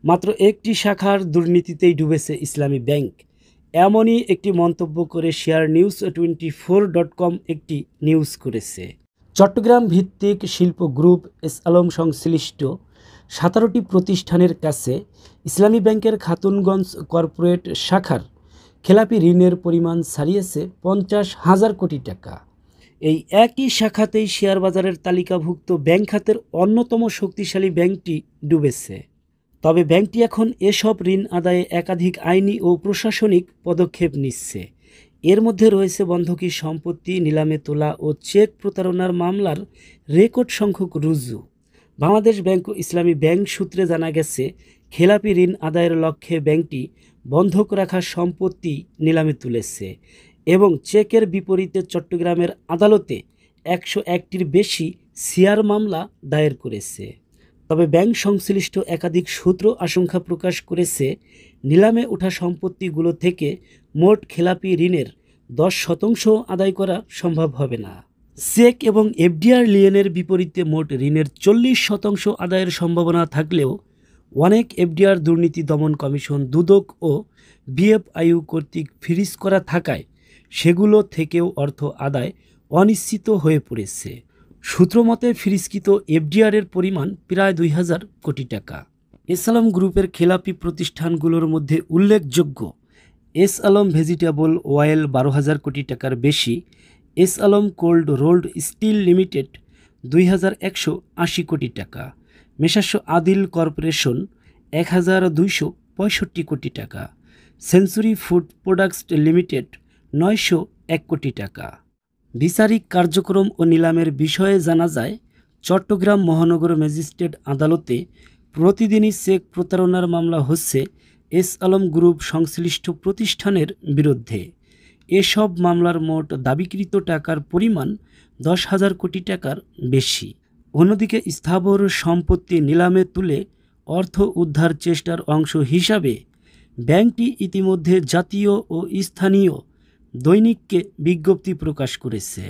মাত্র একটি শাখার দুর্নীতিতেই ডুবেছে ইসলামী ব্যাংক, এমনই একটি মন্তব্য করে sharenews24.com একটি নিউজ করেছে। চট্টগ্রাম ভিত্তিক শিল্প গ্রুপ এস আলম সংশ্লিষ্ট 17টি প্রতিষ্ঠানের কাছে ইসলামী ব্যাংকের খাতুনগঞ্জ কর্পোরেট শাখার খেলাপি ঋণের পরিমাণ ছাড়িয়েছে 50,000 কোটি টাকা। এই একই শাখাতেই শেয়ার বাজারের তালিকাভুক্ত ব্যাংক খাতের অন্যতম শক্তিশালী ব্যাংকটি ডুবেছে। তবে ব্যাংকটি এখন এসব ঋণ আদায়ে একাধিক আইনি ও প্রশাসনিক পদক্ষেপ নিচ্ছে। এর মধ্যে রয়েছে বন্ধকি সম্পত্তি নিলামে তোলা ও চেক প্রতারণার মামলার রেকর্ড সংখ্যক রুজু। বাংলাদেশ ব্যাংক ও ইসলামী ব্যাংক সূত্রে জানা গেছে, খেলাপি ঋণ আদায়ের লক্ষ্যে ব্যাংকটি বন্ধক রাখা সম্পত্তি নিলামে তুলেছে এবং চেকের বিপরীতে চট্টগ্রামের আদালতে 101টির বেশি সিআর মামলা দায়ের করেছে। তবে ব্যাংক সংশ্লিষ্ট একাধিক সূত্র আশঙ্কা প্রকাশ করেছে, নিলামে ওঠা সম্পত্তিগুলো থেকে মোট খেলাপি ঋণের 10% আদায় করা সম্ভব হবে না। চেক এবং এফডিআর লিয়েনের বিপরীতে মোট ঋণের 40% আদায়ের সম্ভাবনা থাকলেও অনেক এফডিআর দুর্নীতি দমন কমিশন দুদক ও বিএফআইইউ কর্তৃক ফ্রিজ করা থাকায় সেগুলো থেকেও অর্থ আদায় অনিশ্চিত হয়ে পড়েছে। সূত্রমতে ফ্রিজকৃত এফডিআরের পরিমাণ প্রায় 2000 কোটি টাকা। এস আলম গ্রুপের খেলাপি প্রতিষ্ঠানগুলোর মধ্যে উল্লেখযোগ্য S Alam vegetable oil 12,000 crore টাকার বেশি, S Alam cold rolled steel limited 2,180 crore টাকা, মেসার্স আদিল কর্পোরেশন 1,265 কোটি টাকা, সেঞ্চুরি ফুড প্রোডাক্টস লিমিটেড 901 কোটি টাকা। বিচারিক কার্যক্রম ও নিলামের বিষয়ে জানা যায়, চট্টগ্রাম মহানগর ম্যাজিস্ট্রেট আদালতে প্রতিদিনই চেক প্রতারণার মামলা হচ্ছে এস আলম গ্রুপ সংশ্লিষ্ট প্রতিষ্ঠানের বিরুদ্ধে। এসব মামলার মোট দাবিকৃত টাকার পরিমাণ 10,000 কোটি টাকার বেশি। অন্যদিকে স্থাবর সম্পত্তি নিলামে তুলে অর্থ উদ্ধার চেষ্টার অংশ হিসাবে ব্যাংকটি ইতিমধ্যে জাতীয় ও স্থানীয় দৈনিককে বিজ্ঞপ্তি প্রকাশ করেছে।